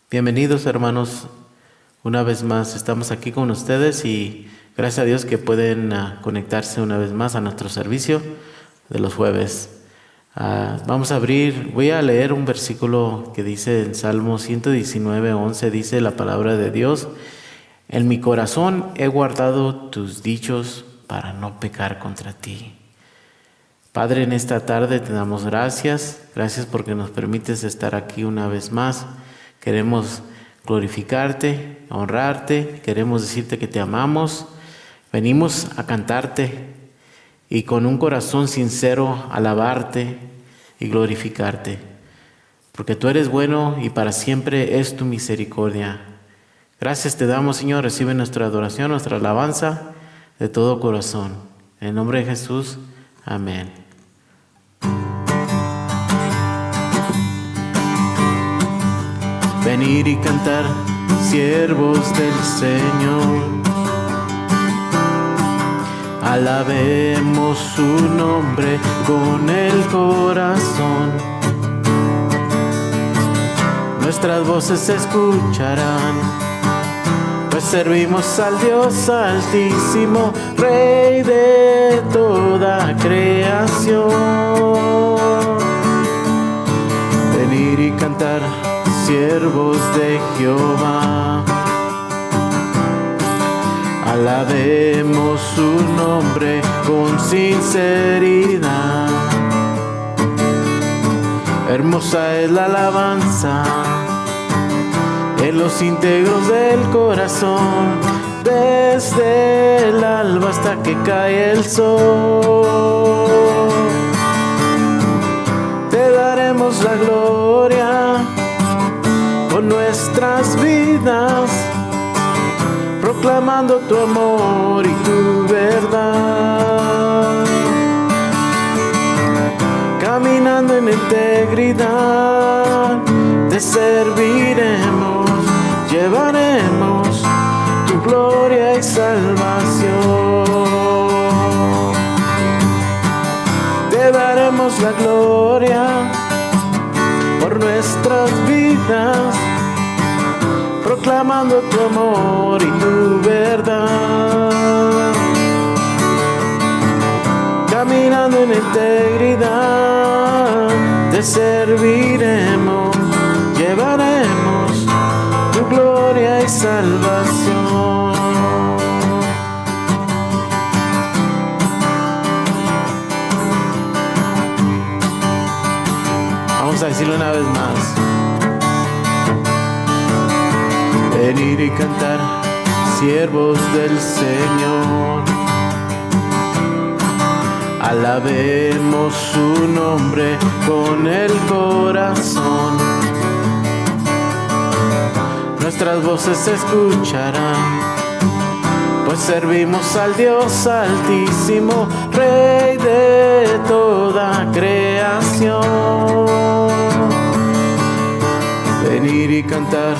Bienvenidos, hermanos. Una vez más estamos aquí con ustedes y gracias a Dios que pueden conectarse una vez más a nuestro servicio de los jueves. Voy a leer un versículo que dice en Salmo 119:11, dice la palabra de Dios: en mi corazón he guardado tus dichos para no pecar contra ti. Padre, en esta tarde te damos gracias porque nos permites estar aquí una vez más. Queremos glorificarte, honrarte, queremos decirte que te amamos. Venimos a cantarte y con un corazón sincero alabarte y glorificarte, porque tú eres bueno y para siempre es tu misericordia. Gracias te damos, Señor. Recibe nuestra adoración, nuestra alabanza de todo corazón. En el nombre de Jesús, amén. Venir y cantar, siervos del Señor. Alabemos su nombre con el corazón. Nuestras voces se escucharán, pues servimos al Dios Altísimo, Rey de toda creación. Venir y cantar, siervos de Jehová. Alabemos su nombre con sinceridad. Hermosa es la alabanza en los íntegros del corazón, desde el alba hasta que cae el sol. Te daremos la gloria con nuestras vidas, proclamando tu amor y tu verdad. Caminando en integridad, te serviremos, llevaremos tu gloria y salvación. Te daremos la gloria por nuestras vidas, proclamando tu amor y tu verdad. Caminando en integridad, te serviremos, llevaremos tu gloria y salvación. Vamos a decirlo una vez más. Venir y cantar, siervos del Señor. Alabemos su nombre con el corazón. Nuestras voces se escucharán, pues servimos al Dios Altísimo, Rey de toda creación. Venir y cantar,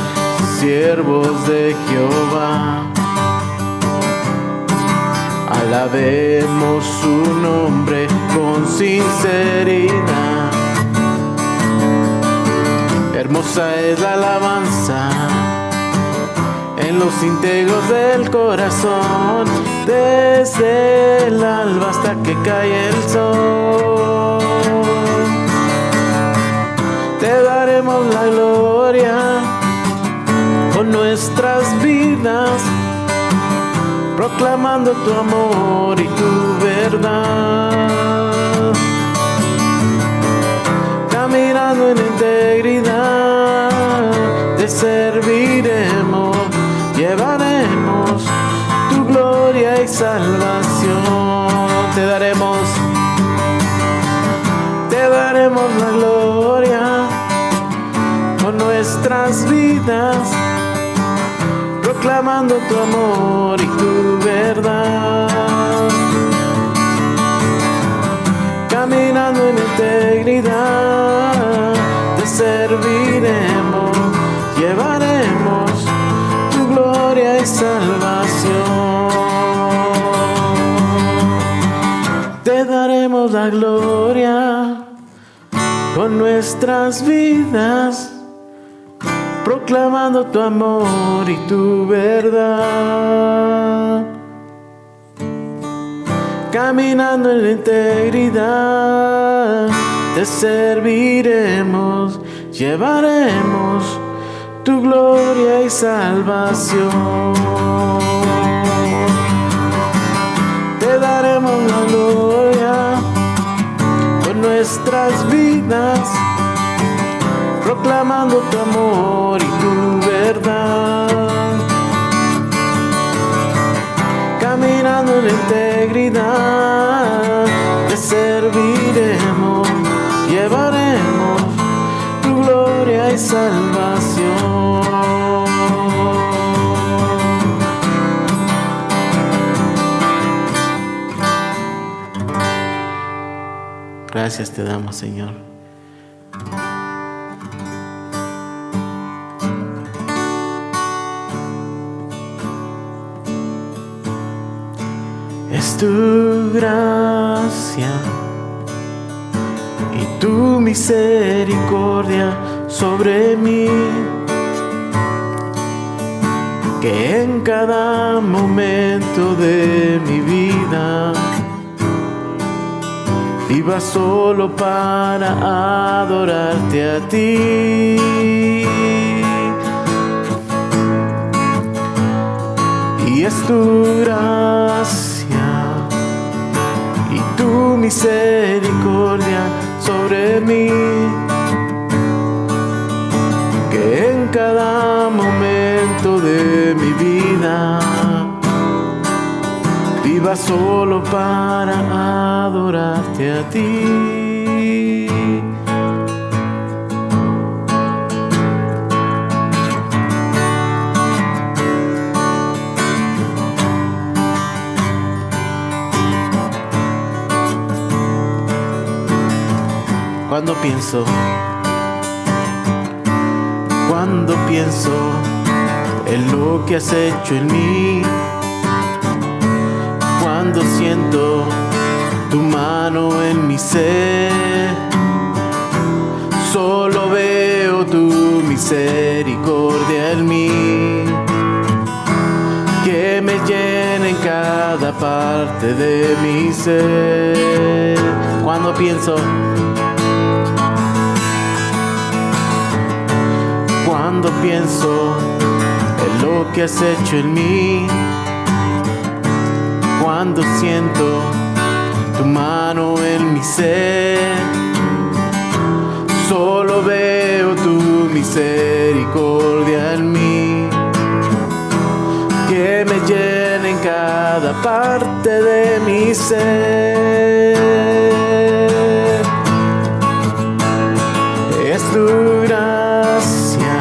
siervos de Jehová. Alabemos su nombre con sinceridad. Hermosa es la alabanza en los íntegros del corazón, desde el alba hasta que cae el sol. Te daremos la gloria con nuestras vidas, proclamando tu amor y tu verdad. Caminando en integridad, te serviremos, llevaremos tu gloria y salvación. Te daremos la gloria con nuestras vidas, proclamando tu amor y tu verdad. Caminando en integridad, te serviremos, llevaremos tu gloria y salvación. Te daremos la gloria con nuestras vidas, proclamando tu amor y tu verdad, caminando en la integridad. Te serviremos, llevaremos tu gloria y salvación. Te daremos la gloria con nuestras vidas, proclamando tu amor y tu verdad, caminando en la integridad. Te serviremos, llevaremos tu gloria y salvación. Gracias te damos, Señor. Es tu gracia y tu misericordia sobre mí, que en cada momento de mi vida viva solo para adorarte a ti. Y es tu gracia y tu misericordia sobre mí, que en cada momento de mi vida viva solo para adorarte a ti. Cuando pienso en lo que has hecho en mí, cuando siento tu mano en mi ser, solo veo tu misericordia en mí, que me llena en cada parte de mi ser. Cuando pienso en lo que has hecho en mí, cuando siento tu mano en mi ser, solo veo tu misericordia en mí, que me llena en cada parte de mi ser. Es tu gracia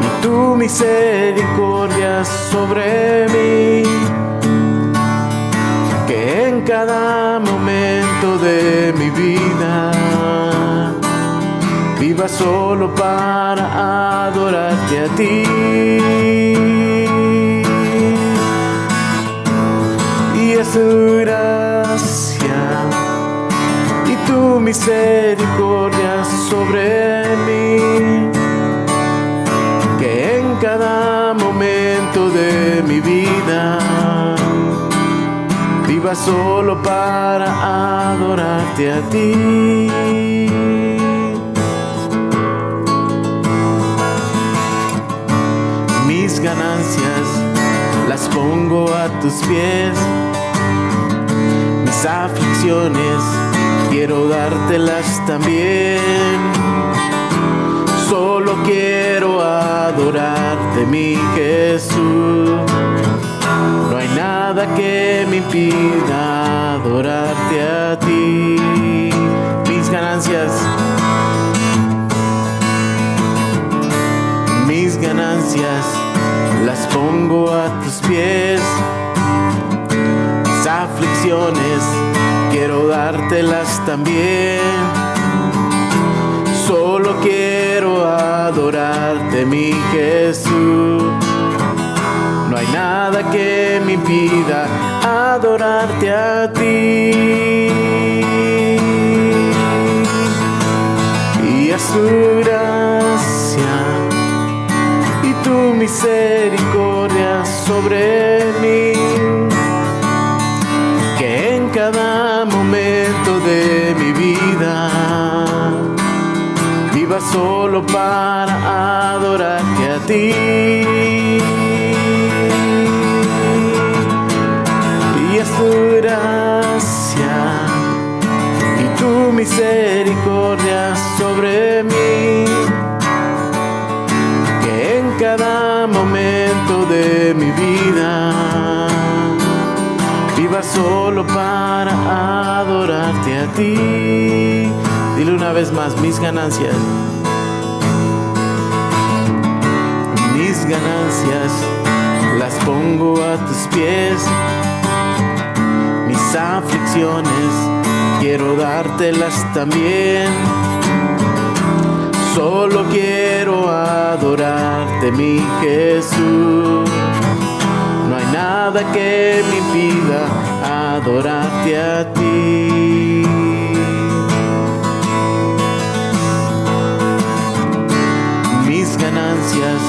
y tu misericordia sobre mí, que en cada momento de mi vida viva solo para adorarte a ti. Y es tu gracia y tu misericordia sobre mí, que en cada momento de mi vida viva solo para adorarte a ti. Mis ganancias las pongo a tus pies, mis aflicciones quiero dártelas también. Solo quiero adorarte, mi Jesús. No hay nada que me impida adorarte a ti. Mis ganancias las pongo a tus pies. Mis aflicciones quiero dártelas también. Solo quiero adorarte, mi Jesús. No hay nada que me impida adorarte a ti. Y es tu gracia misericordia sobre mí, que en cada momento de mi vida viva solo para adorarte a ti. Y es tu gracia y tu misericordia sobre mí, que en cada momento de mi vida viva solo para adorarte a ti. Dile una vez más: mis ganancias. Mis ganancias las pongo a tus pies. Mis aflicciones quiero dártelas también. Solo quiero adorarte, mi Jesús. No hay nada que me impida adorarte a ti. Mis ganancias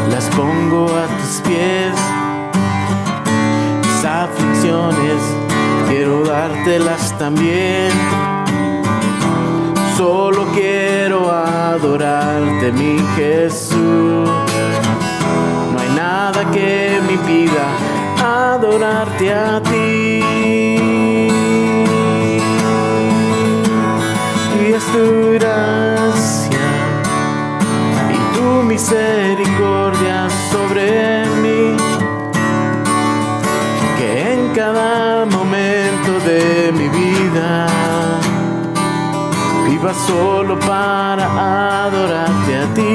las pongo a tus pies. Mis aflicciones quiero dártelas también. Solo quiero adorarte, mi Jesús. No hay nada que me impida adorarte a ti. Y es tu gracia y tu misericordia sobre mí, que en cada momento de mi vida viva solo para adorarte a ti.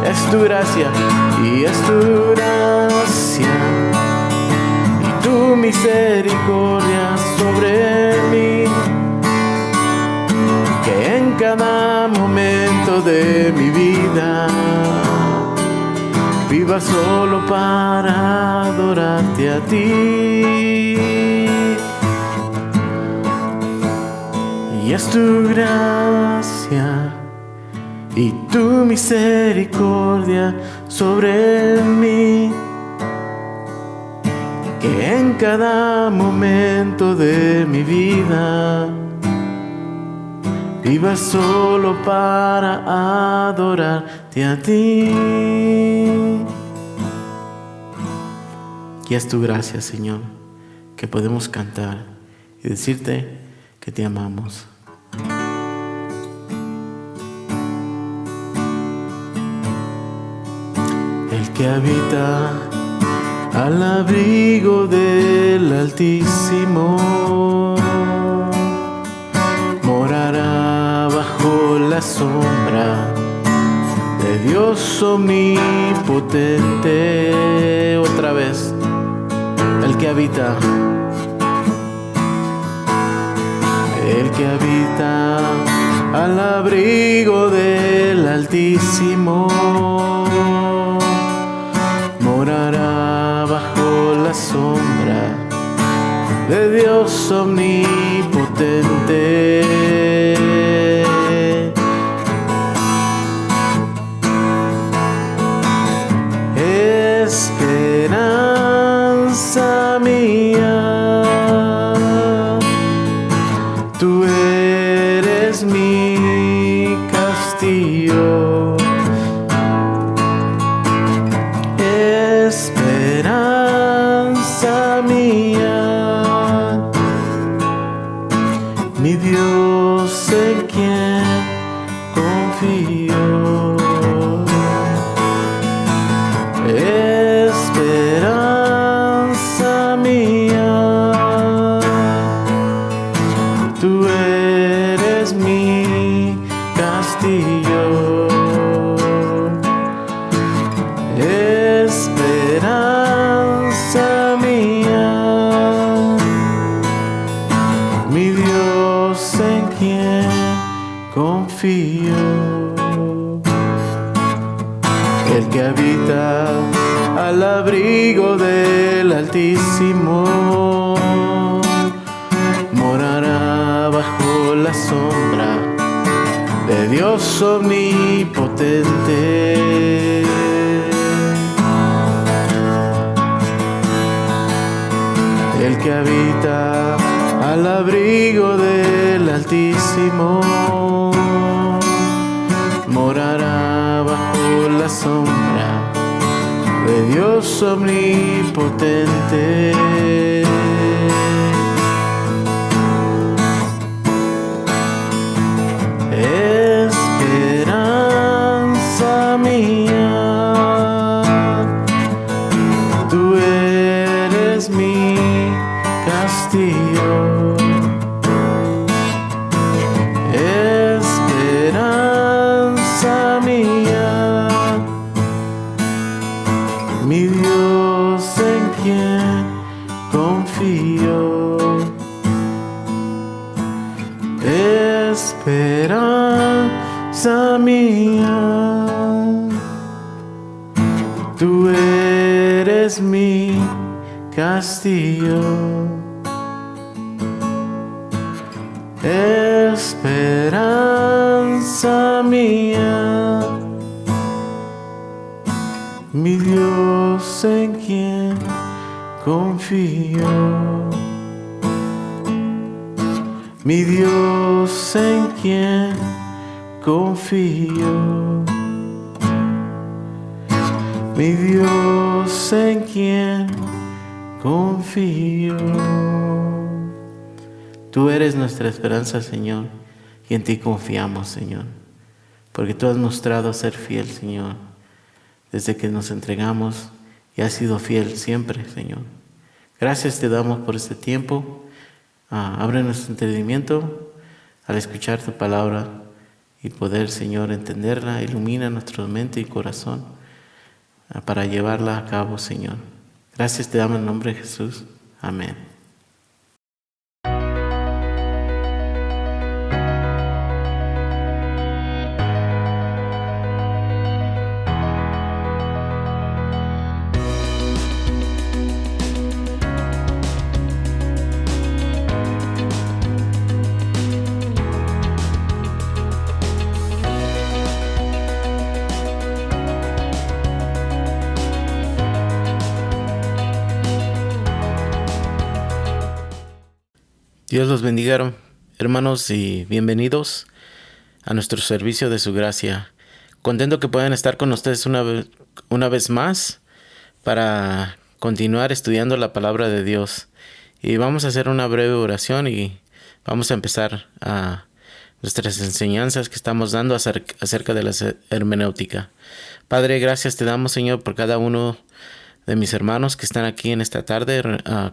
Es tu gracia y es tu gracia y tu misericordia sobre mí, que en cada momento de mi vida viva solo para adorarte a ti. Y es tu gracia y tu misericordia sobre mí, que en cada momento de mi vida viva solo para adorarte a ti. Y es tu gracia, Señor, que podemos cantar y decirte que te amamos. El que habita al abrigo del Altísimo morará bajo la sombra de Dios omnipotente. Otra vez, el que habita al abrigo del Altísimo morará bajo la sombra de Dios omnipotente. Esperanza mía, tú eres mi castillo. Esperanza mía, mi Dios en quien confío. Esperanza mía, tú eres mi castillo. Esperanza mía, mi Dios en quien confío. El que habita al abrigo del Altísimo morará bajo la sombra de Dios omnipotente. El que habita al abrigo del Altísimo morará bajo la sombra de Dios omnipotente. Esperanza mía, tú eres mi castillo. Esperanza mía, mi Dios en quien confío. Esperanza mía, tú eres mi castillo. Esperanza mía, mi Dios en quien confío. Mi Dios en quien confío. Mi Dios en quien confío. Tú eres nuestra esperanza, Señor, y en ti confiamos, Señor, porque tú has mostrado ser fiel, Señor, desde que nos entregamos y has sido fiel siempre, Señor. Gracias te damos por este tiempo. Abre nuestro entendimiento al escuchar tu palabra y poder, Señor, entenderla. Ilumina nuestra mente y corazón para llevarla a cabo, Señor. Gracias te damos en nombre de Jesús. Amén. Dios los bendiga, hermanos, y bienvenidos a nuestro servicio de su gracia. Contento que puedan estar con ustedes una vez más para continuar estudiando la palabra de Dios. Y vamos a hacer una breve oración y vamos a empezar a nuestras enseñanzas que estamos dando acerca de la hermenéutica. Padre, gracias te damos, Señor, por cada uno de mis hermanos que están aquí en esta tarde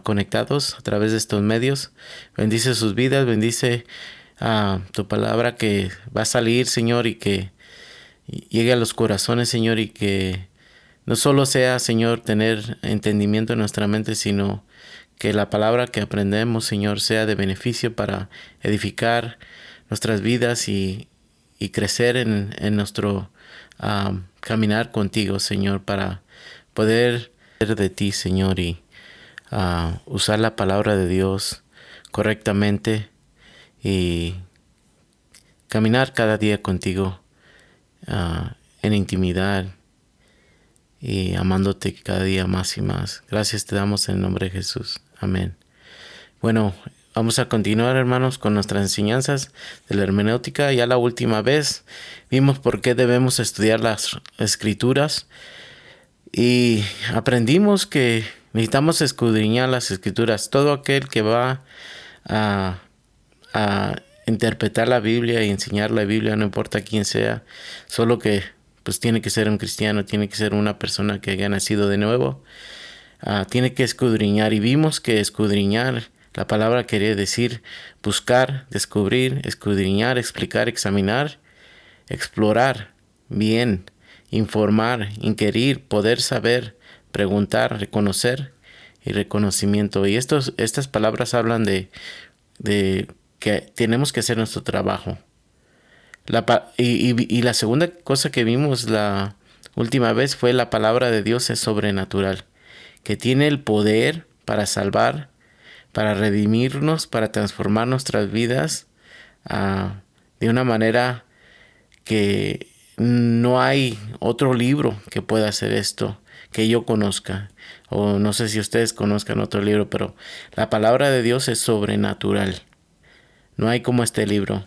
conectados a través de estos medios. Bendice sus vidas, bendice tu palabra que va a salir, Señor, y que llegue a los corazones, Señor, y que no solo sea, Señor, tener entendimiento en nuestra mente, sino que la palabra que aprendemos, Señor, sea de beneficio para edificar nuestras vidas y crecer en nuestro caminar contigo, Señor, para poder de ti, Señor, y usar la palabra de Dios correctamente y caminar cada día contigo en intimidad y amándote cada día más y más. Gracias te damos en el nombre de Jesús. Amén. Bueno, vamos a continuar, hermanos, con nuestras enseñanzas de la hermenéutica. Ya la última vez vimos por qué debemos estudiar las Escrituras. Y aprendimos que necesitamos escudriñar las Escrituras. Todo aquel que va a interpretar la Biblia y enseñar la Biblia, no importa quién sea, solo que pues tiene que ser un cristiano, tiene que ser una persona que haya nacido de nuevo, tiene que escudriñar. Y vimos que escudriñar, la palabra quería decir buscar, descubrir, escudriñar, explicar, examinar, explorar bien, informar, inquirir, poder saber, preguntar, reconocer y reconocimiento. Y estas palabras hablan de que tenemos que hacer nuestro trabajo. Y la segunda cosa que vimos la última vez fue la palabra de Dios es sobrenatural, que tiene el poder para salvar, para redimirnos, para transformar nuestras vidas de una manera que no hay otro libro que pueda hacer esto, que yo conozca. O no sé si ustedes conozcan otro libro, pero la palabra de Dios es sobrenatural. No hay como este libro.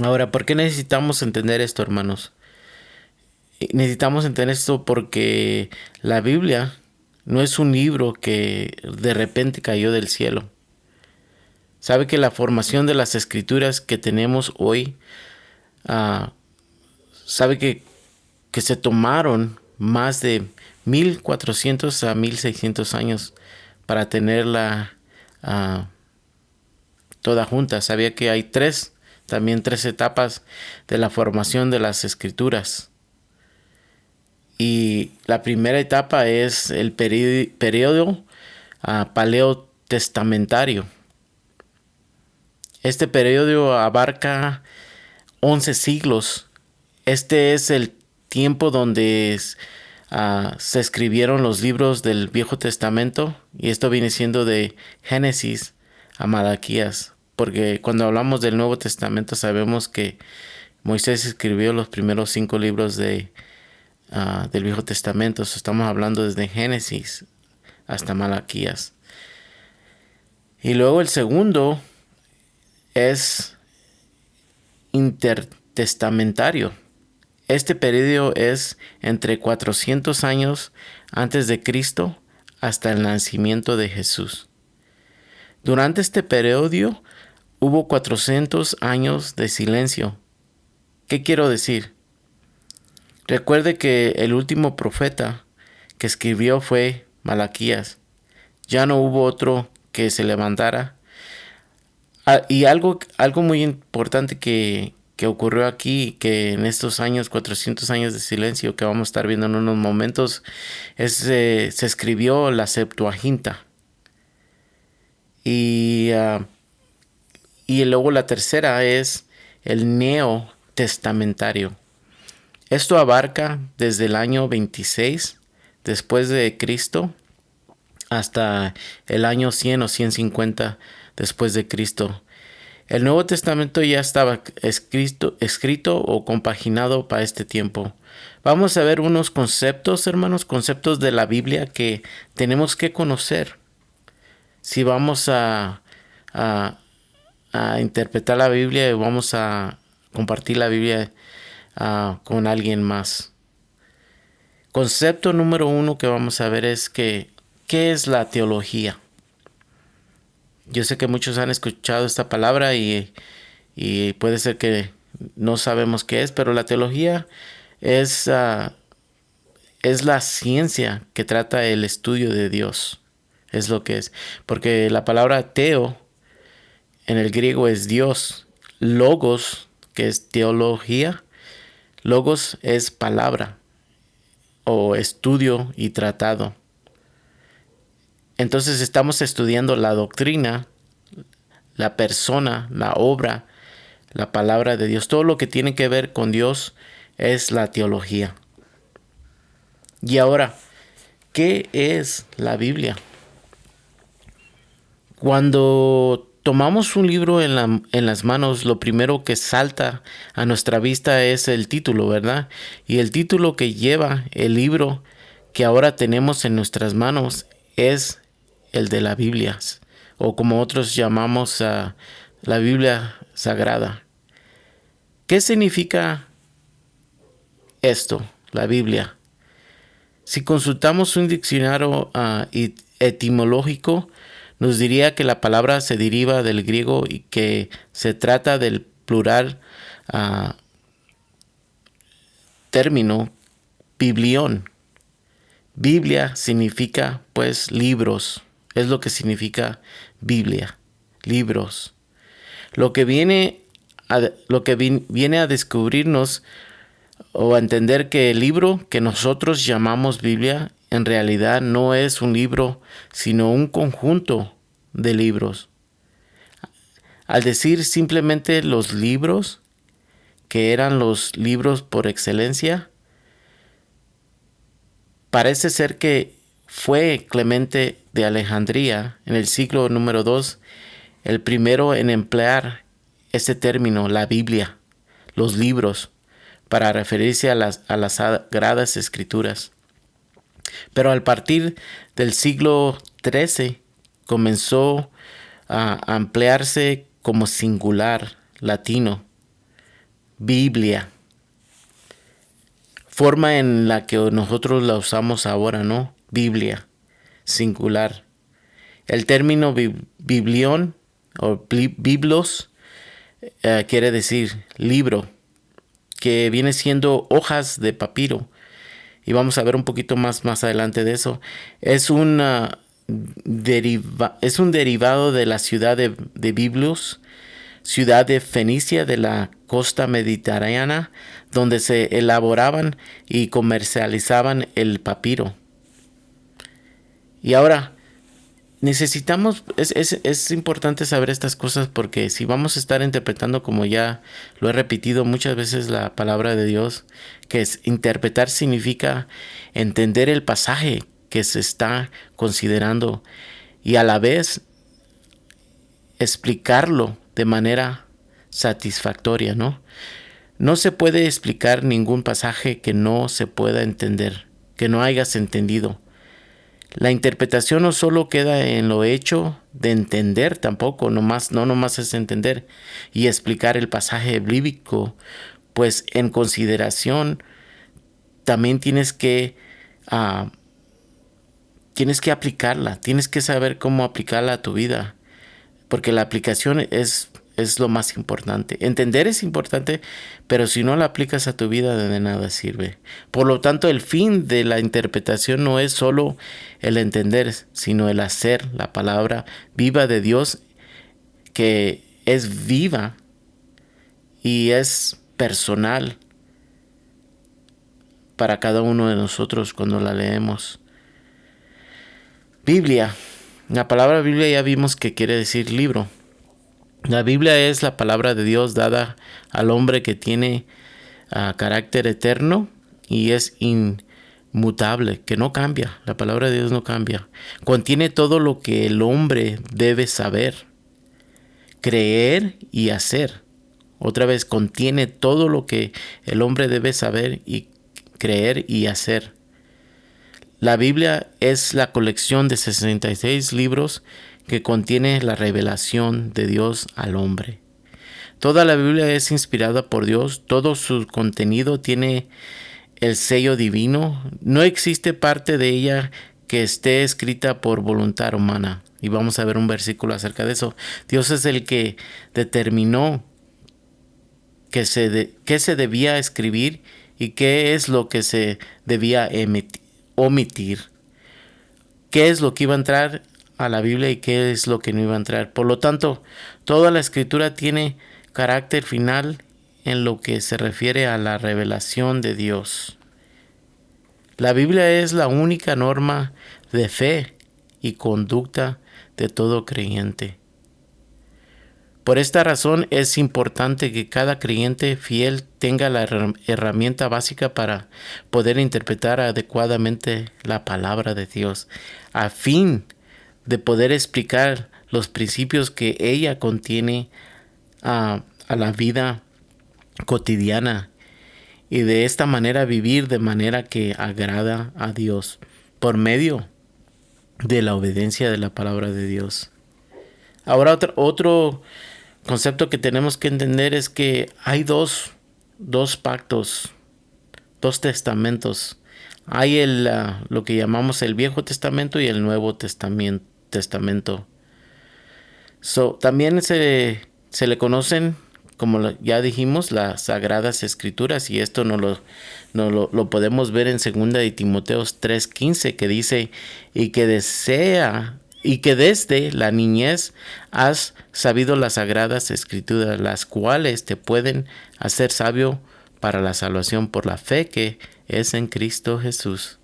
Ahora, ¿por qué necesitamos entender esto, hermanos? Necesitamos entender esto porque la Biblia no es un libro que de repente cayó del cielo. Sabe que la formación de las escrituras que tenemos hoy, uh, sabe que se tomaron más de 1400 a 1600 años para tenerla toda junta. Sabía que hay también tres etapas de la formación de las escrituras. Y la primera etapa es el periodo paleotestamentario. Este periodo abarca 11 siglos. Este es el tiempo donde se escribieron los libros del Viejo Testamento, y esto viene siendo de Génesis a Malaquías, porque cuando hablamos del Nuevo Testamento sabemos que Moisés escribió los primeros 5 libros del Viejo Testamento. Estamos hablando desde Génesis hasta Malaquías. Y luego el segundo es intertestamentario. Este periodo es entre 400 años antes de Cristo hasta el nacimiento de Jesús. Durante este periodo hubo 400 años de silencio. ¿Qué quiero decir? Recuerde que el último profeta que escribió fue Malaquías. Ya no hubo otro que se levantara. Y algo muy importante que ocurrió aquí, que en estos años, 400 años de silencio que vamos a estar viendo en unos momentos, se escribió la Septuaginta. Y luego la tercera es el Neotestamentario. Esto abarca desde el año 26 después de Cristo hasta el año 100 o 150 después de Cristo. El Nuevo Testamento ya estaba escrito o compaginado para este tiempo. Vamos a ver unos conceptos, hermanos, conceptos de la Biblia que tenemos que conocer si vamos a interpretar la Biblia y vamos a compartir la Biblia con alguien más. Concepto número 1 que vamos a ver es ¿qué es la teología? Yo sé que muchos han escuchado esta palabra y puede ser que no sabemos qué es, pero la teología es la ciencia que trata el estudio de Dios. Es lo que es. Porque la palabra teo en el griego es Dios. Logos, que es teología. Logos es palabra o estudio y tratado. Entonces estamos estudiando la doctrina, la persona, la obra, la palabra de Dios. Todo lo que tiene que ver con Dios es la teología. Y ahora, ¿qué es la Biblia? Cuando tomamos un libro en las manos, lo primero que salta a nuestra vista es el título, ¿verdad? Y el título que lleva el libro que ahora tenemos en nuestras manos es el de la Biblia, o como otros llamamos la Biblia Sagrada. ¿Qué significa esto, la Biblia? Si consultamos un diccionario etimológico, nos diría que la palabra se deriva del griego y que se trata del plural término biblión. Biblia significa pues libros. Es lo que significa Biblia, libros. Lo que viene a descubrirnos o a entender que el libro que nosotros llamamos Biblia en realidad no es un libro, sino un conjunto de libros. Al decir simplemente los libros, que eran los libros por excelencia, parece ser que fue Clemente de Alejandría en el siglo número 2 el primero en emplear este término, la Biblia, los libros, para referirse a las Sagradas Escrituras. Pero al partir del siglo XIII comenzó a emplearse como singular latino, Biblia, forma en la que nosotros la usamos ahora, ¿no? Biblia, singular. El término biblión o biblos quiere decir libro, que viene siendo hojas de papiro. Y vamos a ver un poquito más adelante de eso. Es un derivado de la ciudad de Biblos, ciudad de Fenicia de la costa mediterránea, donde se elaboraban y comercializaban el papiro. Y ahora, es importante saber estas cosas, porque si vamos a estar interpretando, como ya lo he repetido muchas veces, la palabra de Dios, que es interpretar significa entender el pasaje que se está considerando y a la vez explicarlo de manera satisfactoria, ¿no? No se puede explicar ningún pasaje que no se pueda entender, que no hayas entendido. La interpretación no solo queda en lo hecho de entender, tampoco, no nomás es entender y explicar el pasaje bíblico, pues en consideración también tienes que aplicarla, tienes que saber cómo aplicarla a tu vida, porque la aplicación es lo más importante. Entender es importante, pero si no la aplicas a tu vida, de nada sirve. Por lo tanto, el fin de la interpretación no es solo el entender, sino el hacer la palabra viva de Dios, que es viva y es personal para cada uno de nosotros cuando la leemos. Biblia. La palabra Biblia ya vimos que quiere decir libro. La Biblia es la palabra de Dios dada al hombre que tiene carácter eterno y es inmutable, que no cambia. La palabra de Dios no cambia. Contiene todo lo que el hombre debe saber, creer y hacer. Otra vez, contiene todo lo que el hombre debe saber y creer y hacer. La Biblia es la colección de 66 libros que contiene la revelación de Dios al hombre. Toda la Biblia es inspirada por Dios, todo su contenido tiene el sello divino. No existe parte de ella que esté escrita por voluntad humana. Y vamos a ver un versículo acerca de eso. Dios es el que determinó qué se debía escribir y qué es lo que se debía omitir. Qué es lo que iba a entrar a la Biblia y qué es lo que no iba a entrar. Por lo tanto, toda la escritura tiene carácter final en lo que se refiere a la revelación de Dios. La Biblia es la única norma de fe y conducta de todo creyente. Por esta razón es importante que cada creyente fiel tenga la herramienta básica para poder interpretar adecuadamente la palabra de Dios, a fin de poder explicar los principios que ella contiene a la vida cotidiana y de esta manera vivir de manera que agrada a Dios por medio de la obediencia de la palabra de Dios. Ahora otro concepto que tenemos que entender es que hay dos pactos, dos testamentos. Hay lo que llamamos el Viejo Testamento y el Nuevo Testamento. También se le conocen, como ya dijimos, las Sagradas Escrituras, y esto no lo podemos ver en 2 de Timoteo 3:15, que dice: y que desde la niñez has sabido las Sagradas Escrituras, las cuales te pueden hacer sabio para la salvación por la fe que es en Cristo Jesús.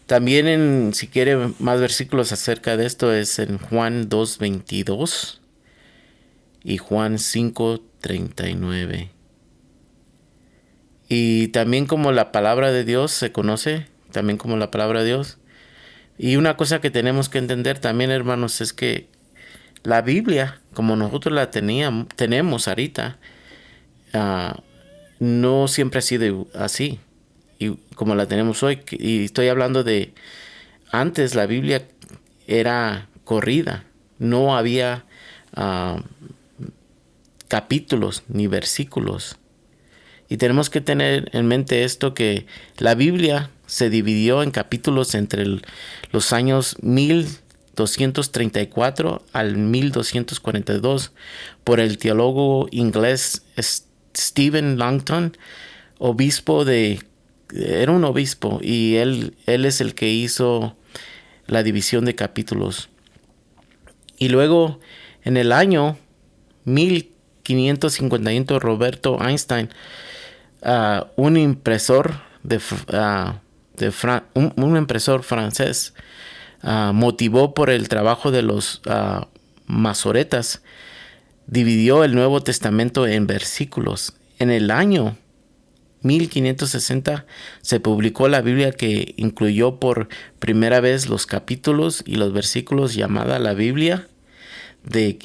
También, si quiere más versículos acerca de esto, es en Juan 2:22 y Juan 5:39. Y también como la palabra de Dios se conoce, también como la palabra de Dios. Y una cosa que tenemos que entender también, hermanos, es que la Biblia, como nosotros la tenemos ahorita, no siempre ha sido así, y como la tenemos hoy. Y estoy hablando de antes la Biblia era corrida, no había ah, capítulos ni versículos. Y tenemos que tener en mente esto, que la Biblia se dividió en capítulos entre los años 1234 al 1242 por el teólogo inglés Stephen Langton, era un obispo, y él es el que hizo la división de capítulos. Y luego, en el año 1551, Roberto Einstein, un impresor un impresor francés, motivó por el trabajo de los masoretas, dividió el Nuevo Testamento en versículos. En el año 1560 se publicó la Biblia, que incluyó por primera vez los capítulos y los versículos, llamada la Biblia de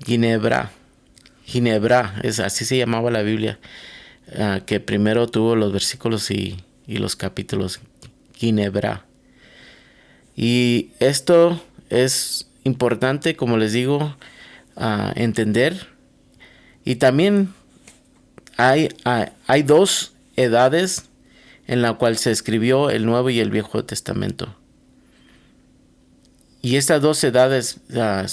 Ginebra. Así se llamaba la Biblia, que primero tuvo los versículos y los capítulos. Ginebra. Y esto es importante, como les digo, entender. Y también hay dos edades en la cual se escribió el Nuevo y el Viejo Testamento. Y estas dos edades, la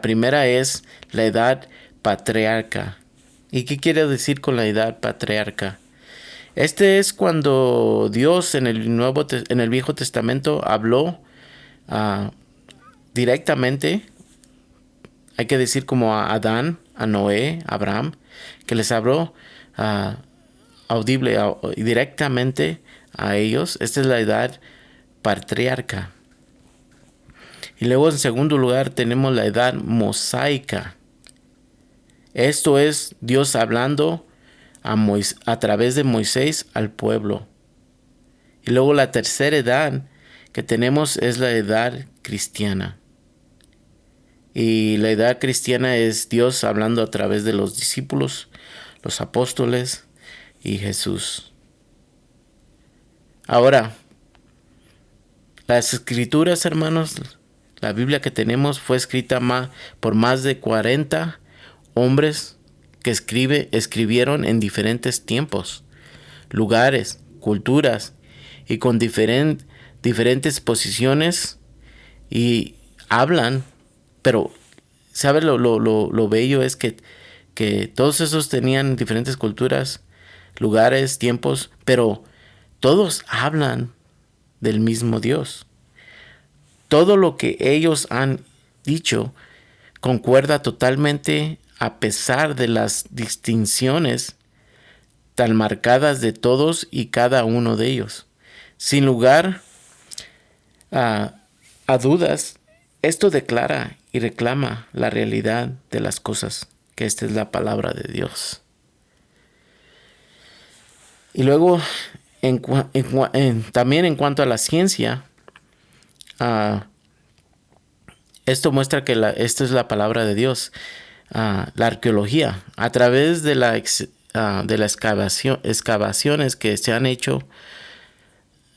primera es la edad patriarca. ¿Y qué quiere decir con la edad patriarca? Este es cuando Dios en el Viejo Testamento habló directamente, hay que decir, como a Adán, a Noé, a Abraham, que les habló audible directamente a ellos. Esta es la edad patriarca. Y luego, en segundo lugar, tenemos la edad mosaica. Esto es Dios hablando a través de Moisés al pueblo. Y luego la tercera edad que tenemos es la edad cristiana. Y la edad cristiana es Dios hablando a través de los discípulos, los apóstoles y Jesús. Ahora, las escrituras, hermanos, la Biblia que tenemos fue escrita por más de 40 hombres que escribieron en diferentes tiempos, lugares, culturas y con diferentes posiciones, y hablan. Pero, ¿sabes? Lo bello es que todos esos tenían diferentes culturas, lugares, tiempos, pero todos hablan del mismo Dios. Todo lo que ellos han dicho concuerda totalmente, a pesar de las distinciones tan marcadas de todos y cada uno de ellos. Sin lugar a dudas, esto declara y reclama la realidad de las cosas, que esta es la palabra de Dios. Y luego, también en cuanto a la ciencia, esto muestra que esto es la palabra de Dios. La arqueología, a través de las excavaciones que se han hecho,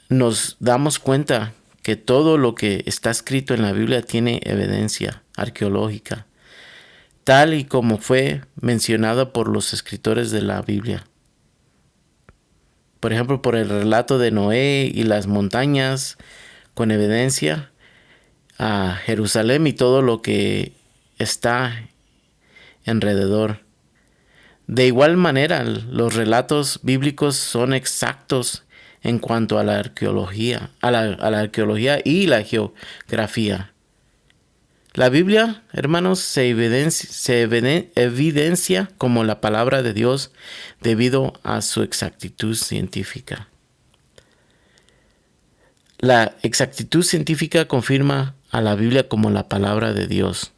nos damos cuenta que todo lo que está escrito en la Biblia tiene evidencia arqueológica, tal y como fue mencionado por los escritores de la Biblia. Por ejemplo, por el relato de Noé y las montañas, con evidencia, a Jerusalén y todo lo que está alrededor. De igual manera, los relatos bíblicos son exactos en cuanto a la arqueología, a la arqueología y la geografía. La Biblia, hermanos, se evidencia como la palabra de Dios debido a su exactitud científica. La exactitud científica confirma a la Biblia como la palabra de Dios.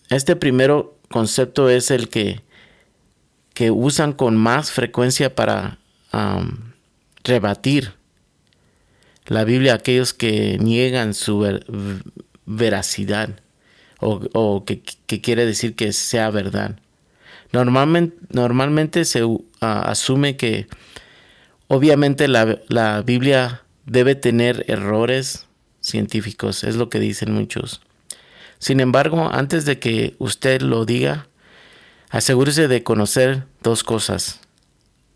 Este primero concepto es el que usan con más frecuencia para rebatir la Biblia a aquellos que niegan su veracidad, o que quiere decir que sea verdad. Normalmente se asume que obviamente la Biblia debe tener errores científicos, es lo que dicen muchos. Sin embargo, antes de que usted lo diga, asegúrese de conocer dos cosas: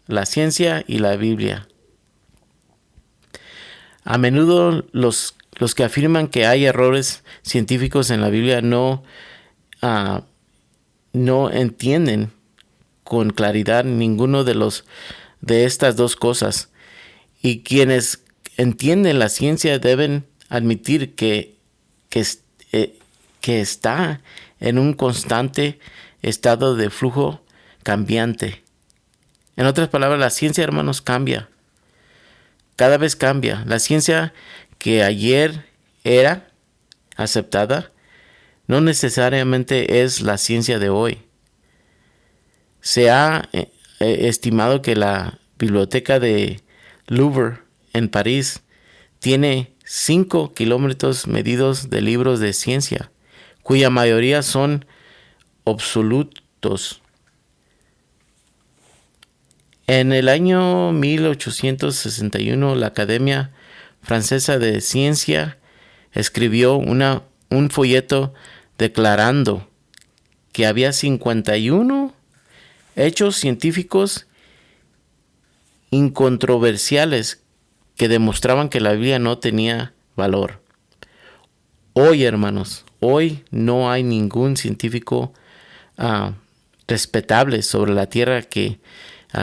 la ciencia y la Biblia. A menudo los que afirman que hay errores científicos en la Biblia no entienden con claridad ninguno de estas dos cosas. Y quienes entienden la ciencia deben admitir que está en un constante estado de flujo cambiante. En otras palabras, la ciencia, hermanos, cambia. Cada vez cambia. La ciencia que ayer era aceptada no necesariamente es la ciencia de hoy. Se ha estimado que la biblioteca de Louvre en París tiene 5 kilómetros medidos de libros de ciencia, cuya mayoría son obsoletos. En el año 1861, la Academia Francesa de Ciencia escribió un folleto declarando que había 51 hechos científicos incontroversiales que demostraban que la Biblia no tenía valor. Hoy, hermanos, hoy no hay ningún científico respetable sobre la tierra que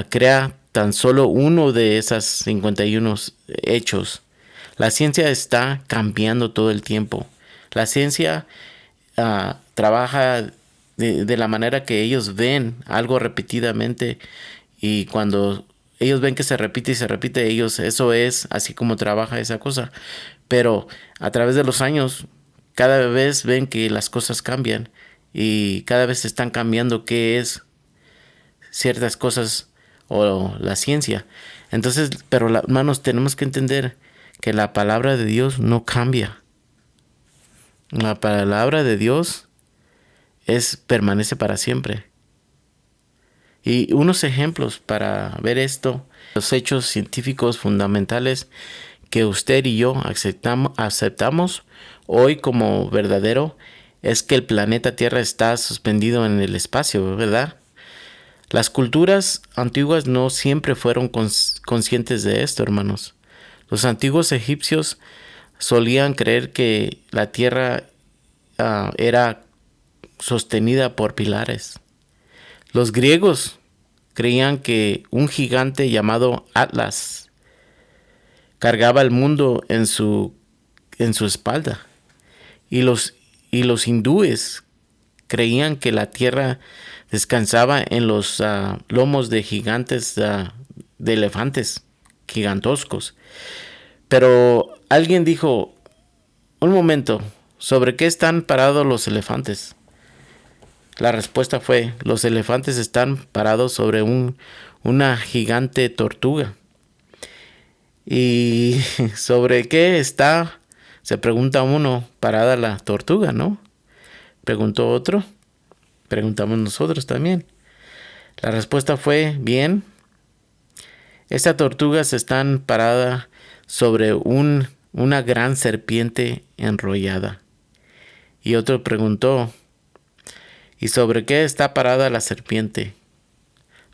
crea tan solo uno de esas 51 hechos. La ciencia está cambiando todo el tiempo. La ciencia trabaja de la manera que ellos ven algo repetidamente, y cuando ellos ven que se repite y se repite, eso es así como trabaja esa cosa. Pero a través de los años, cada vez ven que las cosas cambian y cada vez están cambiando qué es ciertas cosas o la ciencia. Entonces, pero hermanos, tenemos que entender que la palabra de Dios no cambia. La palabra de Dios permanece para siempre. Y unos ejemplos para ver esto: los hechos científicos fundamentales que usted y yo aceptamos hoy como verdadero es que el planeta Tierra está suspendido en el espacio, ¿verdad? Las culturas antiguas no siempre fueron conscientes de esto, hermanos. Los antiguos egipcios solían creer que la Tierra era sostenida por pilares. Los griegos creían que un gigante llamado Atlas cargaba el mundo en su espalda. Y los hindúes creían que la tierra descansaba en los lomos de gigantes, de elefantes gigantescos. Pero alguien dijo: un momento, ¿sobre qué están parados los elefantes? La respuesta fue: los elefantes están parados sobre una gigante tortuga. ¿Y sobre qué está? Se pregunta uno, parada la tortuga, ¿no? Preguntó otro. Preguntamos nosotros también. La respuesta fue: bien, esta tortuga se están parada sobre una gran serpiente enrollada. Y otro preguntó: ¿y sobre qué está parada la serpiente?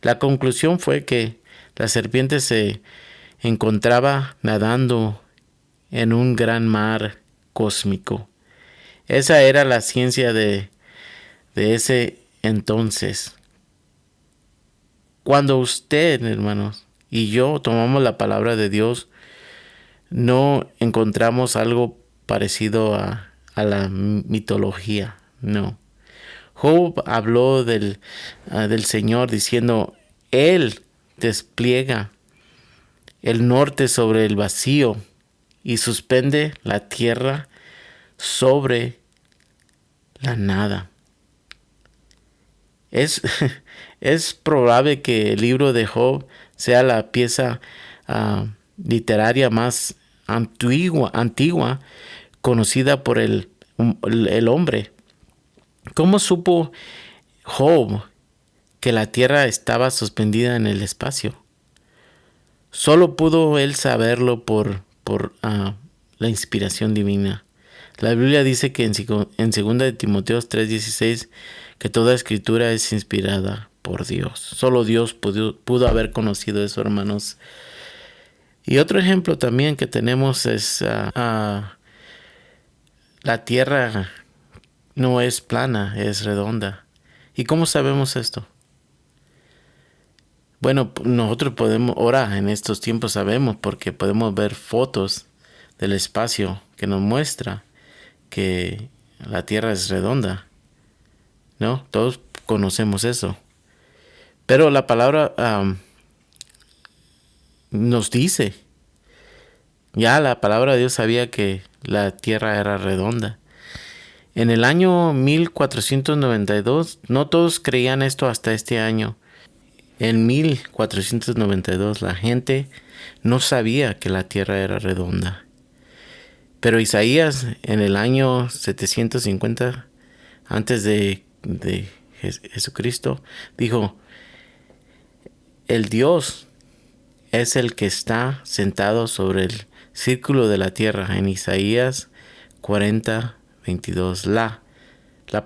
La conclusión fue que la serpiente se encontraba nadando en un gran mar cósmico. Esa era la ciencia de ese entonces. Cuando usted, hermanos, y yo tomamos la palabra de Dios, no encontramos algo parecido a la mitología, no. Job habló del Señor diciendo: Él despliega el norte sobre el vacío y suspende la tierra sobre la nada. Es probable que el libro de Job sea la pieza literaria más antigua conocida por el hombre. ¿Cómo supo Job que la tierra estaba suspendida en el espacio. Solo pudo él saberlo por la inspiración divina. La Biblia dice que en 2 de Timoteo 3:16 que toda escritura es inspirada por Dios. Solo Dios pudo haber conocido eso, hermanos. Y otro ejemplo también que tenemos es la tierra no es plana, es redonda. ¿Y cómo sabemos esto? Bueno, nosotros podemos, ahora en estos tiempos sabemos porque podemos ver fotos del espacio que nos muestra que la Tierra es redonda, ¿no? Todos conocemos eso. Pero la palabra nos dice, ya la palabra de Dios sabía que la Tierra era redonda. En el año 1492, no todos creían esto hasta este año. En 1492 la gente no sabía que la tierra era redonda. Pero Isaías en el año 750 antes de Jesucristo dijo, el Dios es el que está sentado sobre el círculo de la tierra, en Isaías 40:22. La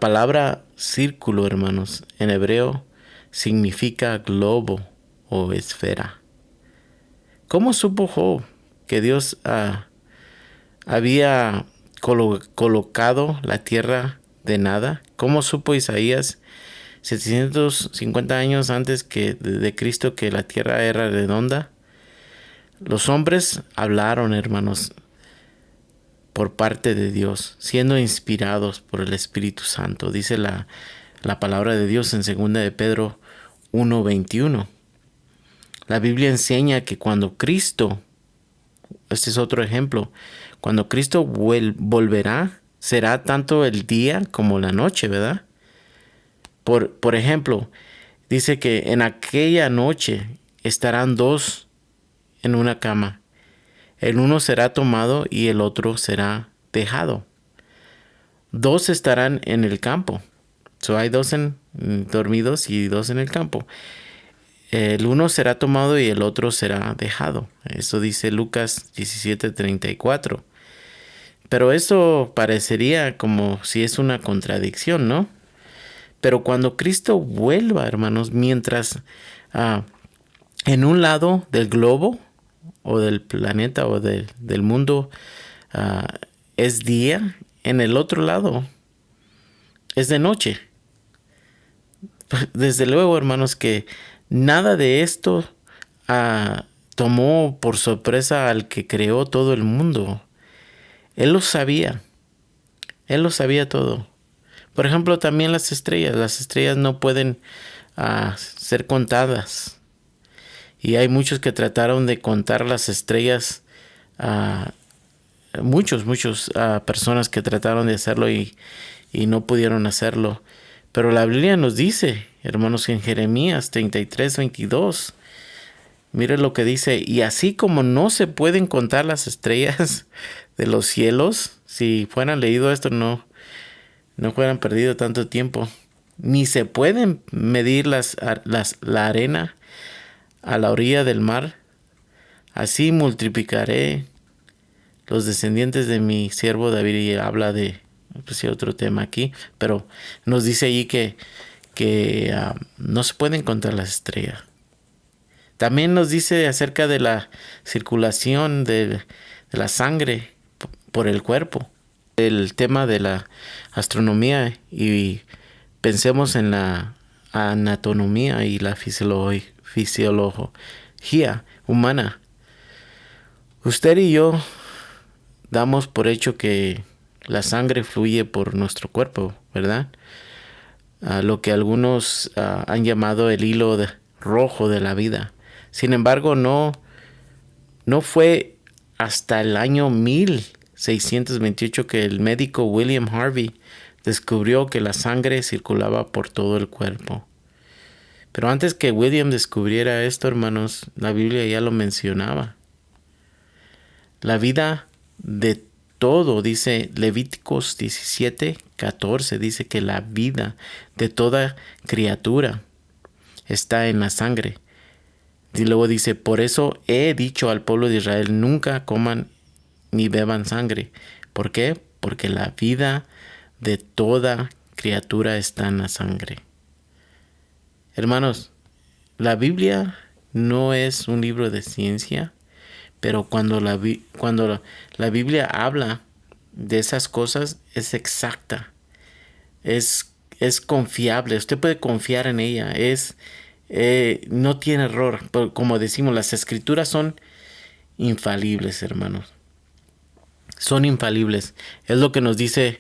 palabra círculo, hermanos, en hebreo significa globo o esfera. ¿Cómo supo Job que Dios había colocado la tierra de nada? ¿Cómo supo Isaías 750 años antes de Cristo que la tierra era redonda? Los hombres hablaron, hermanos, por parte de Dios, siendo inspirados por el Espíritu Santo. Dice la palabra de Dios en 2 de Pedro 1:21. La Biblia enseña que cuando Cristo, este es otro ejemplo, cuando Cristo volverá, será tanto el día como la noche, ¿verdad? Por ejemplo, dice que en aquella noche estarán dos en una cama. El uno será tomado y el otro será dejado. Dos estarán en el campo. Hay dos dormidos y dos en el campo. El uno será tomado y el otro será dejado. Eso dice Lucas 17:34. Pero eso parecería como si es una contradicción, ¿no? Pero cuando Cristo vuelva, hermanos, mientras en un lado del globo o del planeta o del mundo es día, en el otro lado es de noche. Desde luego, hermanos, que nada de esto tomó por sorpresa al que creó todo el mundo. Él lo sabía. Él lo sabía todo. Por ejemplo, también las estrellas. Las estrellas no pueden ser contadas. Y hay muchos que trataron de contar las estrellas. Muchos personas que trataron de hacerlo y no pudieron hacerlo. Pero la Biblia nos dice, hermanos, en Jeremías 33:22, mire lo que dice, y así como no se pueden contar las estrellas de los cielos, si fueran leído esto no fueran perdido tanto tiempo, ni se pueden medir la arena a la orilla del mar, así multiplicaré los descendientes de mi siervo David. Y habla de otro tema aquí, pero nos dice allí que no se pueden contar las estrellas. También nos dice acerca de la circulación de la sangre por el cuerpo, el tema de la astronomía, y pensemos en la anatomía y la fisiología humana. Usted y yo damos por hecho que la sangre fluye por nuestro cuerpo, ¿verdad? Lo que algunos han llamado el hilo rojo de la vida. Sin embargo, no fue hasta el año 1628 que el médico William Harvey descubrió que la sangre circulaba por todo el cuerpo. Pero antes que William descubriera esto, hermanos, la Biblia ya lo mencionaba. La vida de todo, dice Levíticos 17:14, dice que la vida de toda criatura está en la sangre. Y luego dice, por eso he dicho al pueblo de Israel, nunca coman ni beban sangre. ¿Por qué? Porque la vida de toda criatura está en la sangre. Hermanos, la Biblia no es un libro de ciencia, pero cuando la Biblia habla de esas cosas es exacta, es confiable, usted puede confiar en ella, no tiene error. Como decimos, las escrituras son infalibles, hermanos. Son infalibles. Es lo que nos dice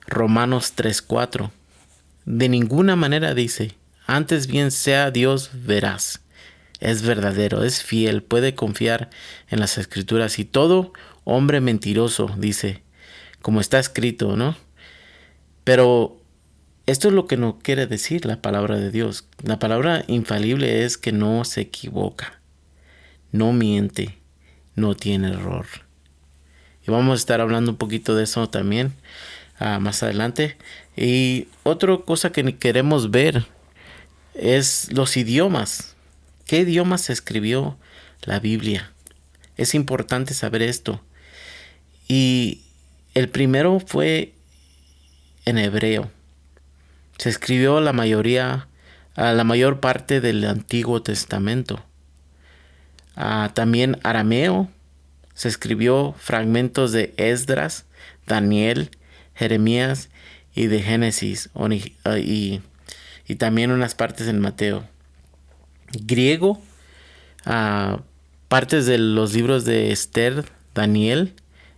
Romanos 3:4. De ninguna manera dice, antes bien sea Dios veraz. Es verdadero, es fiel, puede confiar en las escrituras. Y todo hombre mentiroso, dice, como está escrito, ¿no? Pero esto es lo que no quiere decir la palabra de Dios. La palabra infalible es que no se equivoca, no miente, no tiene error. Y vamos a estar hablando un poquito de eso también más adelante. Y otra cosa que queremos ver es los idiomas. ¿Qué idiomas se escribió la Biblia? Es importante saber esto. Y el primero fue en hebreo. Se escribió la mayor parte del Antiguo Testamento. También arameo. Se escribió fragmentos de Esdras, Daniel, Jeremías y de Génesis y también unas partes en Mateo. Griego, partes de los libros de Esther, Daniel,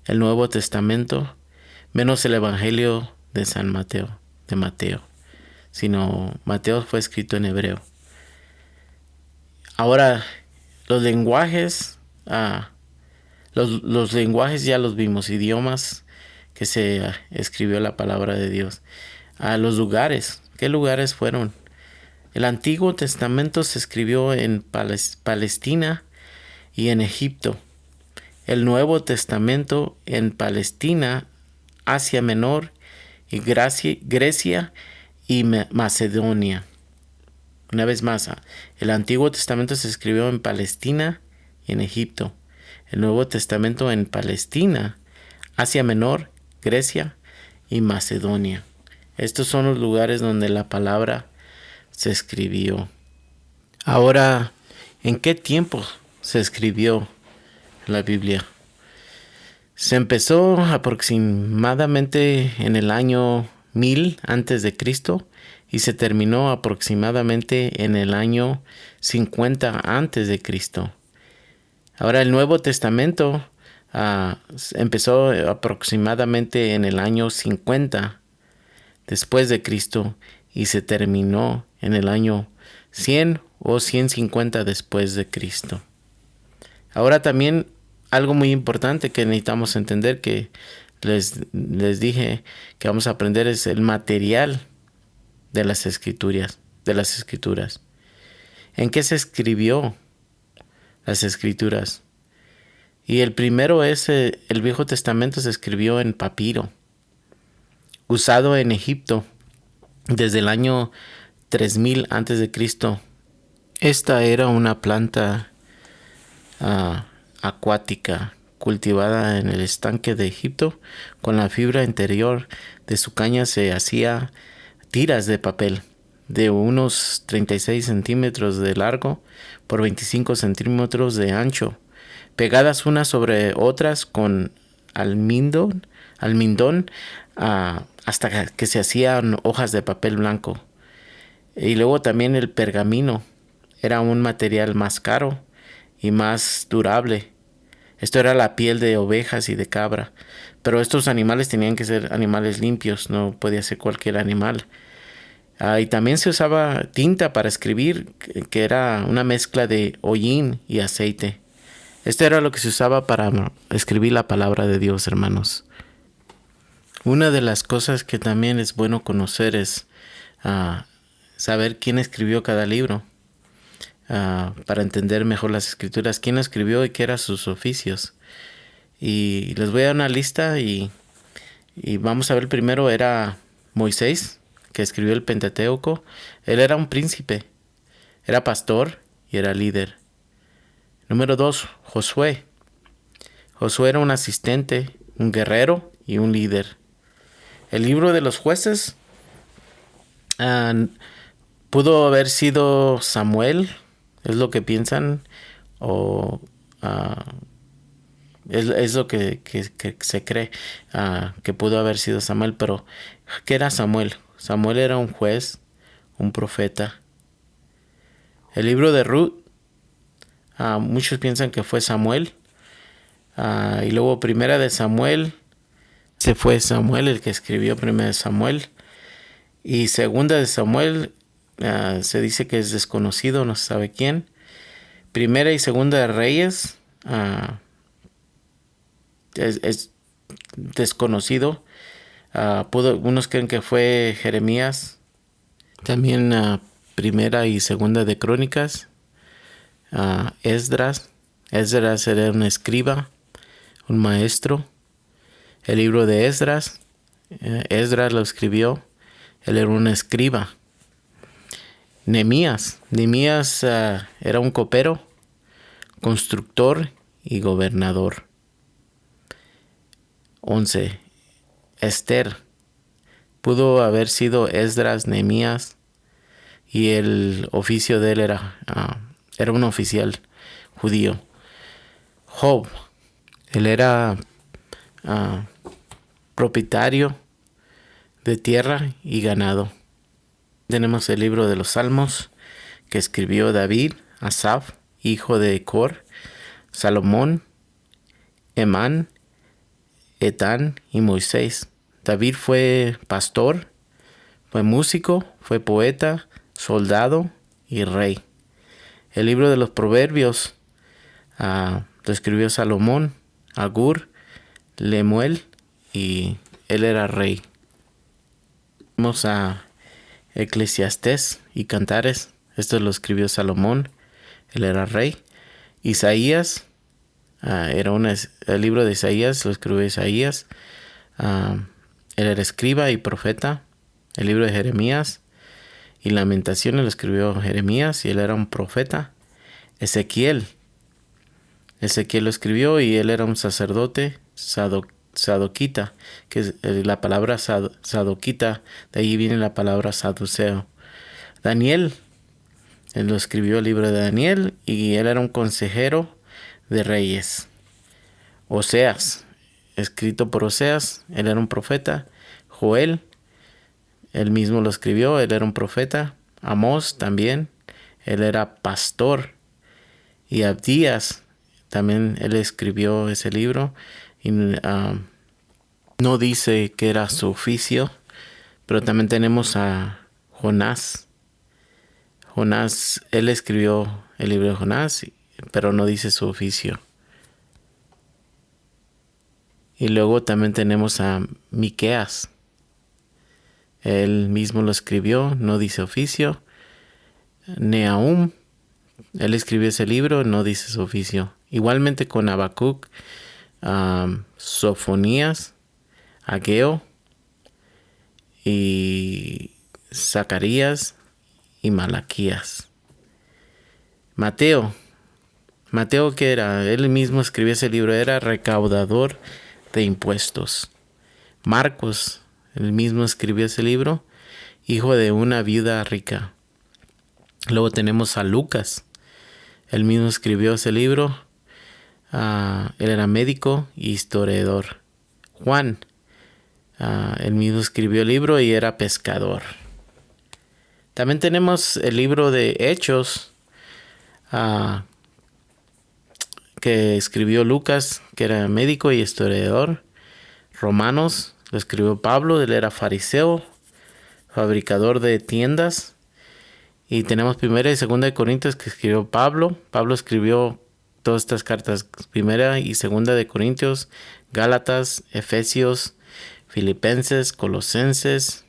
el Nuevo Testamento, menos el Evangelio de Mateo, sino Mateo fue escrito en hebreo. Ahora, los lenguajes, los lenguajes ya los vimos, idiomas que se escribió la palabra de Dios. Los lugares, ¿qué lugares fueron? El Antiguo Testamento se escribió en Palestina y en Egipto. El Nuevo Testamento en Palestina, Asia Menor y Grecia y Macedonia. Una vez más, el Antiguo Testamento se escribió en Palestina y en Egipto. El Nuevo Testamento en Palestina, Asia Menor, Grecia y Macedonia. Estos son los lugares donde la palabra se escribió. Ahora, ¿en qué tiempo se escribió la Biblia? Se empezó aproximadamente en el año 1000 antes de Cristo y se terminó aproximadamente en el año 50 antes de Cristo. Ahora el Nuevo Testamento empezó aproximadamente en el año 50 después de Cristo y se terminó en el año 100 o 150 después de Cristo. Ahora también algo muy importante que necesitamos entender, que les dije que vamos a aprender, es el material de las escrituras. ¿En qué se escribió las escrituras? Y el primero es el Viejo Testamento se escribió en papiro, usado en Egipto desde el año 3000 antes de Cristo. Esta era una planta acuática cultivada en el estanque de Egipto. Con la fibra interior de su caña se hacía tiras de papel de unos 36 centímetros de largo por 25 centímetros de ancho, pegadas unas sobre otras con almidón hasta que se hacían hojas de papel blanco. Y luego también el pergamino era un material más caro y más durable. Esto era la piel de ovejas y de cabra, pero estos animales tenían que ser animales limpios, no podía ser cualquier animal. Y también se usaba tinta para escribir, que era una mezcla de hollín y aceite. Esto era lo que se usaba para escribir la palabra de Dios, hermanos. Una de las cosas que también es bueno conocer es saber quién escribió cada libro, para entender mejor las escrituras, quién escribió y qué eran sus oficios. Y les voy a dar una lista y vamos a ver. Primero era Moisés, que escribió el Pentateuco. Él era un príncipe. Era pastor y era líder. Número 2, Josué. Josué era un asistente, un guerrero y un líder. El libro de los jueces ah, pudo haber sido Samuel, es lo que piensan, o es lo que se cree que pudo haber sido Samuel. Pero ¿qué era Samuel? Samuel era un juez, un profeta. El libro de Ruth, muchos piensan que fue Samuel. Y luego primera de Samuel, se fue Samuel el que escribió primera de Samuel. Y segunda de Samuel, se dice que es desconocido, no se sabe quién. Primera y segunda de Reyes, es desconocido. Unos creen que fue Jeremías. También primera y segunda de Crónicas. Esdras era un escriba, un maestro. El libro de Esdras lo escribió. Él era un escriba. Nehemías era un copero, constructor y gobernador. 11. Esther. Pudo haber sido Esdras, Nehemías, y el oficio de él era un oficial judío. Job. Él era propietario de tierra y ganado. Tenemos el libro de los Salmos que escribió David, Asaf, hijo de Cor, Salomón, Emán, Etán y Moisés. David fue pastor, fue músico, fue poeta, soldado y rey. El libro de los Proverbios lo escribió Salomón, Agur, Lemuel, y él era rey. Vamos a Eclesiastés y Cantares. Esto lo escribió Salomón, él era rey. Isaías, el libro de Isaías lo escribió Isaías. Él era escriba y profeta. El libro de Jeremías y Lamentaciones lo escribió Jeremías y él era un profeta. Ezequiel lo escribió y él era un sacerdote sadoquita, que es la palabra sadoquita, de ahí viene la palabra saduceo. Daniel, él lo escribió el libro de Daniel y él era un consejero de reyes. Oseas, escrito por Oseas, él era un profeta. Joel, él mismo lo escribió, él era un profeta. Amós también, él era pastor. Y Abdías, también él escribió ese libro. Y no dice que era su oficio, pero también tenemos a Jonás. Jonás, él escribió el libro de Jonás, pero no dice su oficio. Y luego también tenemos a Miqueas. Él mismo lo escribió, no dice oficio. Nahum, él escribió ese libro, no dice su oficio. Igualmente con Habacuc, Sofonías, Ageo y Zacarías y Malaquías. Mateo, ¿qué era? Él mismo escribió ese libro, era recaudador de impuestos. Marcos, él mismo escribió ese libro, hijo de una viuda rica. Luego tenemos a Lucas, él mismo escribió ese libro. Él era médico y historiador. Juan, él mismo escribió el libro y era pescador. También tenemos el libro de Hechos, que escribió Lucas, que era médico y historiador. Romanos, lo escribió Pablo, él era fariseo, fabricador de tiendas. Y tenemos primera y segunda de Corintios que escribió Pablo. Pablo escribió todas estas cartas, primera y segunda de Corintios, Gálatas, Efesios, Filipenses, Colosenses,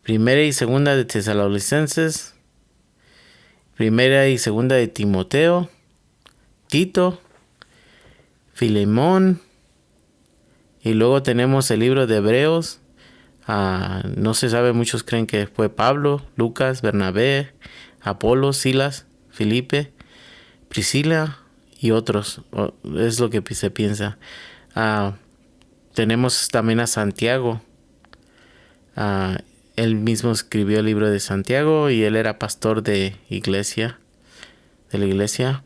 primera y segunda de Tesalonicenses, primera y segunda de Timoteo, Tito, Filemón, y luego tenemos el libro de Hebreos. No se sabe, muchos creen que fue Pablo, Lucas, Bernabé, Apolo, Silas, Filipe, Priscila y otros. Es lo que se piensa. Tenemos también a Santiago. Él mismo escribió el libro de Santiago y él era pastor de la iglesia.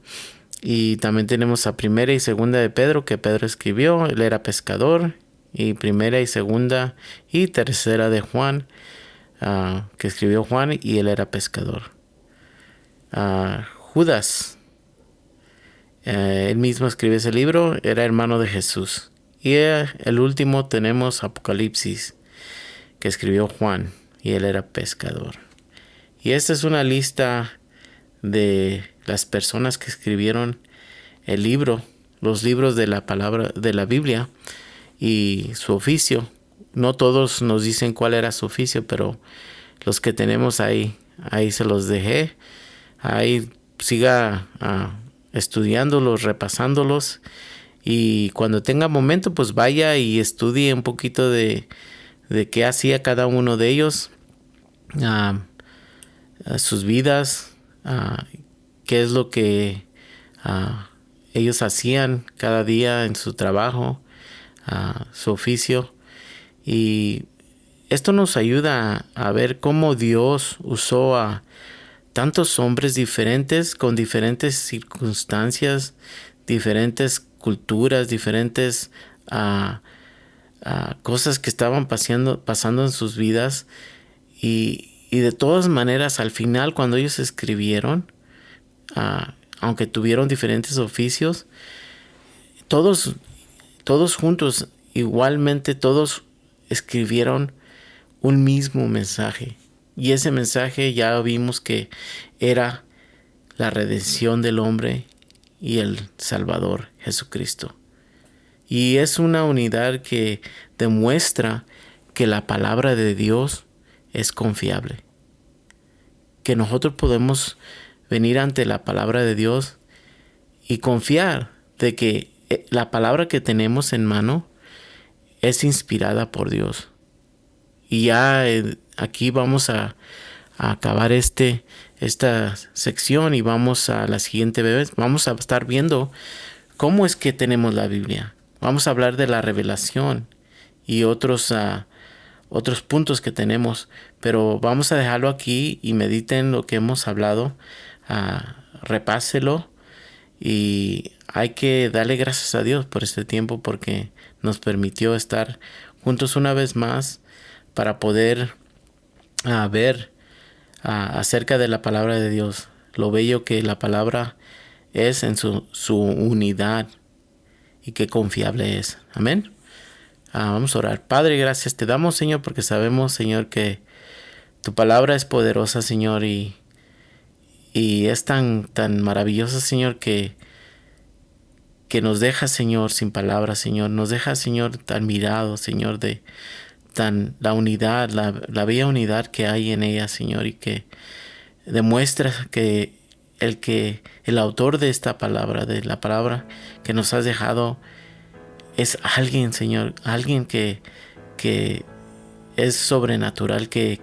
Y también tenemos a Primera y Segunda de Pedro, que Pedro escribió. Él era pescador. Y Primera y Segunda y Tercera de Juan, que escribió Juan, y él era pescador. Judas, él mismo escribió ese libro, era hermano de Jesús. Y el último tenemos Apocalipsis, que escribió Juan, y él era pescador. Y esta es una lista de las personas que escribieron el libro, los libros de la palabra de la Biblia y su oficio. No todos nos dicen cuál era su oficio, pero los que tenemos ahí se los dejé. Ahí siga estudiándolos, repasándolos, y cuando tenga momento pues vaya y estudie un poquito de qué hacía cada uno de ellos, sus vidas, qué es lo que ellos hacían cada día en su trabajo, su oficio. Y esto nos ayuda a ver cómo Dios usó a tantos hombres diferentes, con diferentes circunstancias, diferentes culturas, diferentes cosas que estaban pasando en sus vidas. Y de todas maneras, al final, cuando ellos escribieron, aunque tuvieron diferentes oficios, todos juntos, igualmente todos escribieron un mismo mensaje. Y ese mensaje ya vimos que era la redención del hombre y el Salvador, Jesucristo. Y es una unidad que demuestra que la palabra de Dios es confiable. Que nosotros podemos venir ante la palabra de Dios y confiar de que la palabra que tenemos en mano es inspirada por Dios. Y ya aquí vamos a acabar esta sección y vamos a la siguiente vez. Vamos a estar viendo cómo es que tenemos la Biblia. Vamos a hablar de la revelación y otros puntos que tenemos, pero vamos a dejarlo aquí y mediten lo que hemos hablado, repáselo, y hay que darle gracias a Dios por este tiempo, porque nos permitió estar juntos una vez más para poder ver acerca de la palabra de Dios, lo bello que la palabra es en su unidad y qué confiable es. Amén. Vamos a orar. Padre, gracias te damos, Señor, porque sabemos, Señor, que tu palabra es poderosa, Señor, y es tan maravillosa, Señor, que nos deja, Señor, sin palabras, Señor. Nos deja, Señor, admirado, Señor, de la unidad, la bella unidad que hay en ella, Señor, y que demuestra que el autor de esta palabra, de la palabra que nos has dejado, es alguien, Señor, alguien que es sobrenatural, que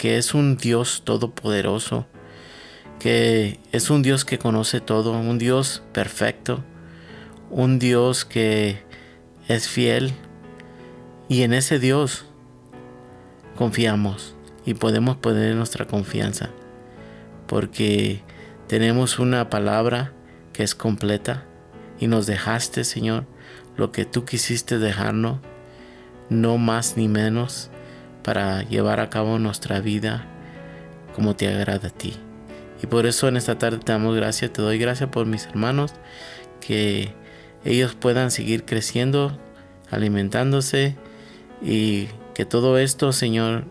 es un Dios todopoderoso, que es un Dios que conoce todo, un Dios perfecto, un Dios que es fiel, y en ese Dios confiamos y podemos poner nuestra confianza, porque tenemos una palabra que es completa y nos dejaste, Señor, lo que tú quisiste dejarnos, no más ni menos, para llevar a cabo nuestra vida como te agrada a ti. Y por eso en esta tarde te damos gracias, te doy gracias por mis hermanos, que ellos puedan seguir creciendo, alimentándose, y que todo esto, Señor,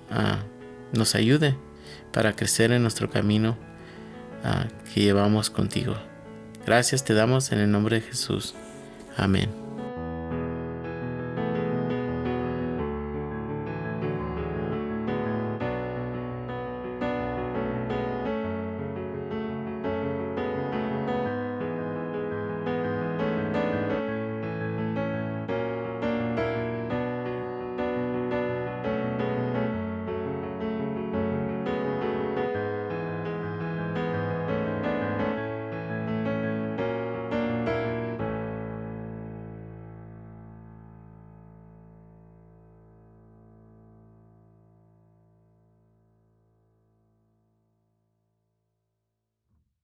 nos ayude para crecer en nuestro camino que llevamos contigo. Gracias te damos en el nombre de Jesús. Amén.